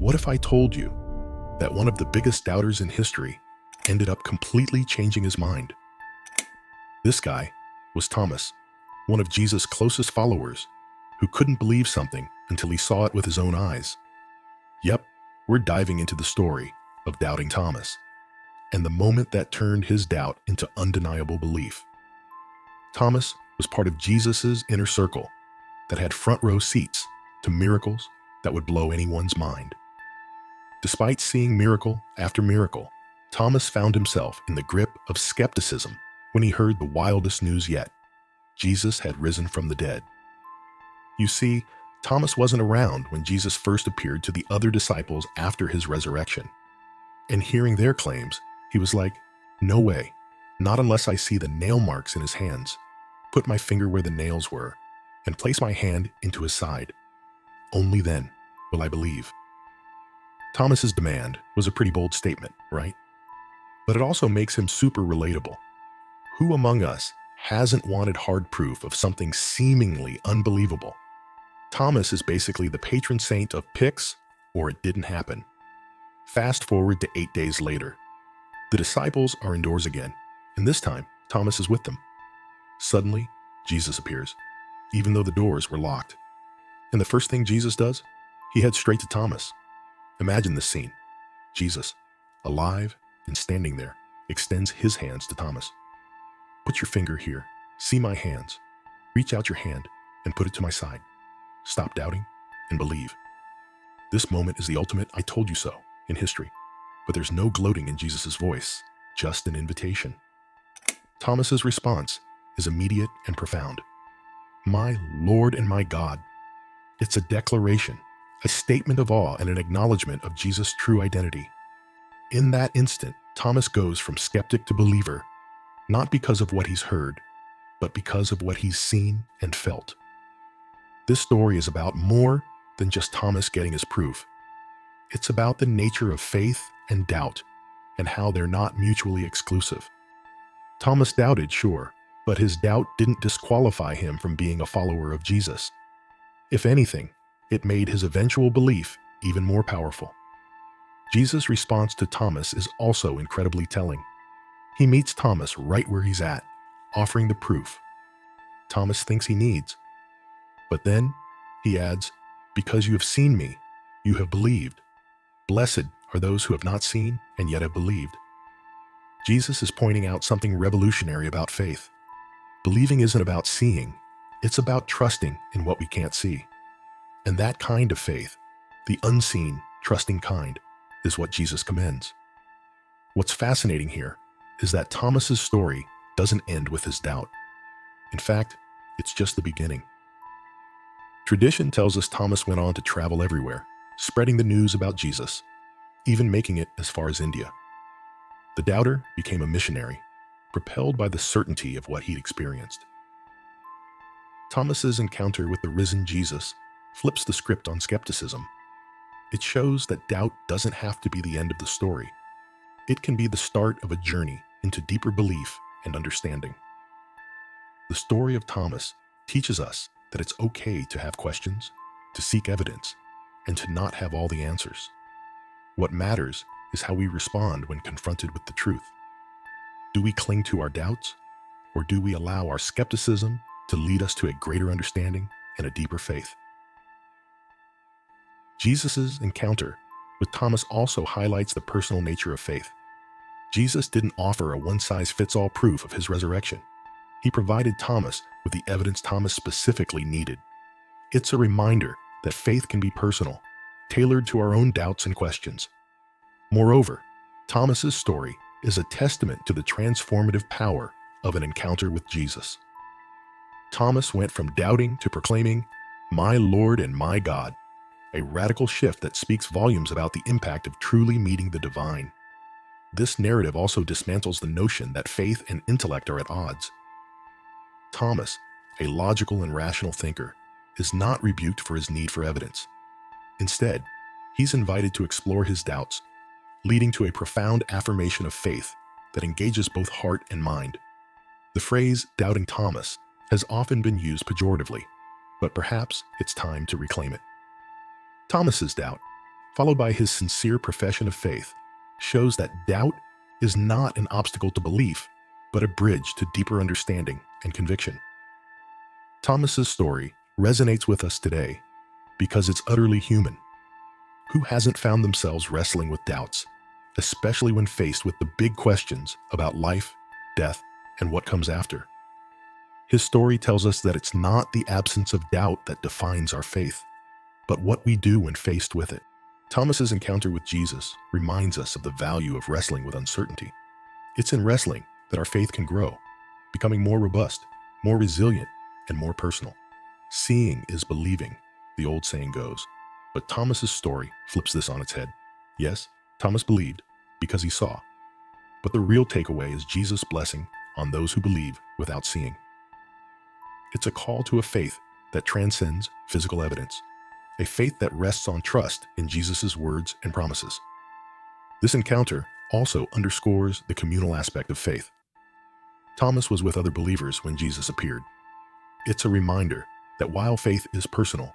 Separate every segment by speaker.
Speaker 1: What if I told you that one of the biggest doubters in history ended up completely changing his mind? This guy was Thomas, one of Jesus' closest followers, who couldn't believe something until he saw it with his own eyes. Yep, we're diving into the story of Doubting Thomas, and the moment that turned his doubt into undeniable belief. Thomas was part of Jesus' inner circle that had front row seats to miracles that would blow anyone's mind. Despite seeing miracle after miracle, Thomas found himself in the grip of skepticism when he heard the wildest news yet. Jesus had risen from the dead. You see, Thomas wasn't around when Jesus first appeared to the other disciples after his resurrection. And hearing their claims, he was like, "No way, not unless I see the nail marks in his hands, put my finger where the nails were, and place my hand into his side. Only then will I believe." Thomas's demand was a pretty bold statement, right? But it also makes him super relatable. Who among us hasn't wanted hard proof of something seemingly unbelievable? Thomas is basically the patron saint of pics or it didn't happen. Fast forward to 8 days later. The disciples are indoors again, and this time Thomas is with them. Suddenly, Jesus appears, even though the doors were locked. And the first thing Jesus does, he heads straight to Thomas. Imagine this scene. Jesus, alive and standing there, extends his hands to Thomas. "Put your finger here. See my hands. Reach out your hand and put it to my side. Stop doubting and believe." This moment is the ultimate "I told you so" in history, but there's no gloating in Jesus' voice, just an invitation. Thomas's response is immediate and profound. "My Lord and my God." It's a declaration, a statement of awe and an acknowledgement of Jesus' true identity. In that instant, Thomas goes from skeptic to believer, not because of what he's heard, but because of what he's seen and felt. This story is about more than just Thomas getting his proof. It's about the nature of faith and doubt, and how they're not mutually exclusive. Thomas doubted, sure, but his doubt didn't disqualify him from being a follower of Jesus. If anything, it made his eventual belief even more powerful. Jesus' response to Thomas is also incredibly telling. He meets Thomas right where he's at, offering the proof Thomas thinks he needs. But then, he adds, "Because you have seen me, you have believed. Blessed are those who have not seen and yet have believed." Jesus is pointing out something revolutionary about faith. Believing isn't about seeing, it's about trusting in what we can't see. And that kind of faith, the unseen, trusting kind, is what Jesus commends. What's fascinating here is that Thomas's story doesn't end with his doubt. In fact, it's just the beginning. Tradition tells us Thomas went on to travel everywhere, spreading the news about Jesus, even making it as far as India. The doubter became a missionary, propelled by the certainty of what he'd experienced. Thomas's encounter with the risen Jesus flips the script on skepticism. It shows that doubt doesn't have to be the end of the story. It can be the start of a journey into deeper belief and understanding. The story of Thomas teaches us that it's okay to have questions, to seek evidence, and to not have all the answers. What matters is how we respond when confronted with the truth. Do we cling to our doubts, or do we allow our skepticism to lead us to a greater understanding and a deeper faith? Jesus' encounter with Thomas also highlights the personal nature of faith. Jesus didn't offer a one-size-fits-all proof of his resurrection. He provided Thomas with the evidence Thomas specifically needed. It's a reminder that faith can be personal, tailored to our own doubts and questions. Moreover, Thomas's story is a testament to the transformative power of an encounter with Jesus. Thomas went from doubting to proclaiming, "My Lord and my God," a radical shift that speaks volumes about the impact of truly meeting the divine. This narrative also dismantles the notion that faith and intellect are at odds. Thomas, a logical and rational thinker, is not rebuked for his need for evidence. Instead, he's invited to explore his doubts, leading to a profound affirmation of faith that engages both heart and mind. The phrase "doubting Thomas" has often been used pejoratively, but perhaps it's time to reclaim it. Thomas's doubt, followed by his sincere profession of faith, shows that doubt is not an obstacle to belief, but a bridge to deeper understanding and conviction. Thomas's story resonates with us today because it's utterly human. Who hasn't found themselves wrestling with doubts, especially when faced with the big questions about life, death, and what comes after? His story tells us that it's not the absence of doubt that defines our faith, but what we do when faced with it. Thomas's encounter with Jesus reminds us of the value of wrestling with uncertainty. It's in wrestling that our faith can grow, becoming more robust, more resilient, and more personal. Seeing is believing, the old saying goes, but Thomas's story flips this on its head. Yes, Thomas believed because he saw, but the real takeaway is Jesus' blessing on those who believe without seeing. It's a call to a faith that transcends physical evidence, a faith that rests on trust in Jesus' words and promises. This encounter also underscores the communal aspect of faith. Thomas was with other believers when Jesus appeared. It's a reminder that while faith is personal,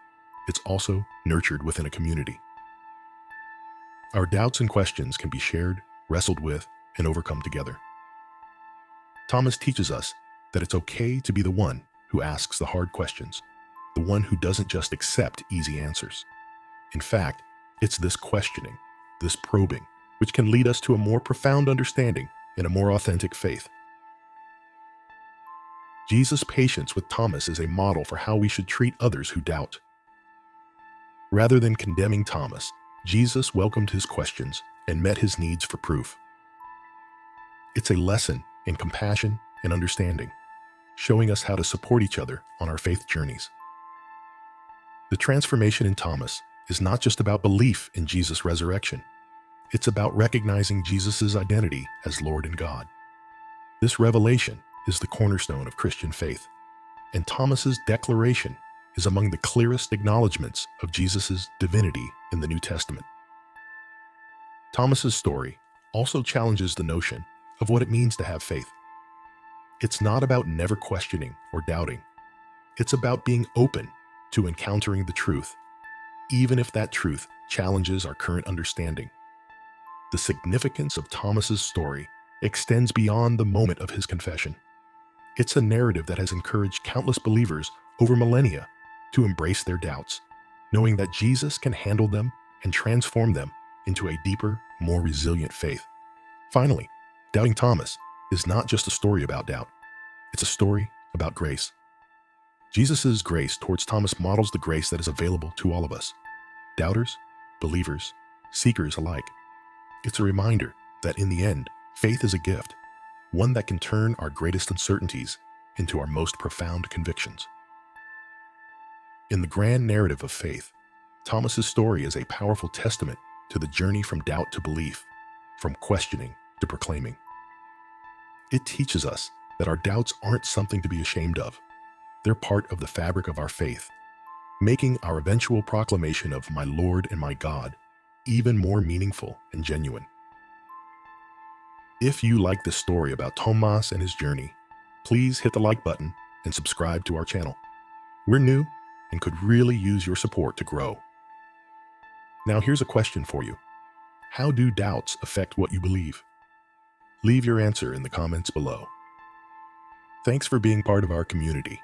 Speaker 1: it's also nurtured within a community. Our doubts and questions can be shared, wrestled with, and overcome together. Thomas teaches us that it's okay to be the one who asks the hard questions, the one who doesn't just accept easy answers. In fact, it's this questioning, this probing, which can lead us to a more profound understanding and a more authentic faith. Jesus' patience with Thomas is a model for how we should treat others who doubt. Rather than condemning Thomas, Jesus welcomed his questions and met his needs for proof. It's a lesson in compassion and understanding, showing us how to support each other on our faith journeys. The transformation in Thomas is not just about belief in Jesus' resurrection. It's about recognizing Jesus' identity as Lord and God. This revelation is the cornerstone of Christian faith, and Thomas's declaration is among the clearest acknowledgments of Jesus' divinity in the New Testament. Thomas's story also challenges the notion of what it means to have faith. It's not about never questioning or doubting. It's about being open to encountering the truth, even if that truth challenges our current understanding. The significance of Thomas's story extends beyond the moment of his confession. It's a narrative that has encouraged countless believers over millennia to embrace their doubts, knowing that Jesus can handle them and transform them into a deeper, more resilient faith. Finally, Doubting Thomas is not just a story about doubt. It's a story about grace. Jesus' grace towards Thomas models the grace that is available to all of us, doubters, believers, seekers alike. It's a reminder that in the end, faith is a gift, one that can turn our greatest uncertainties into our most profound convictions. In the grand narrative of faith, Thomas's story is a powerful testament to the journey from doubt to belief, from questioning to proclaiming. It teaches us that our doubts aren't something to be ashamed of. They're part of the fabric of our faith, making our eventual proclamation of my Lord and my God even more meaningful and genuine. If you like this story about Thomas and his journey, please hit the like button and subscribe to our channel. We're new and could really use your support to grow. Now here's a question for you. How do doubts affect what you believe? Leave your answer in the comments below. Thanks for being part of our community.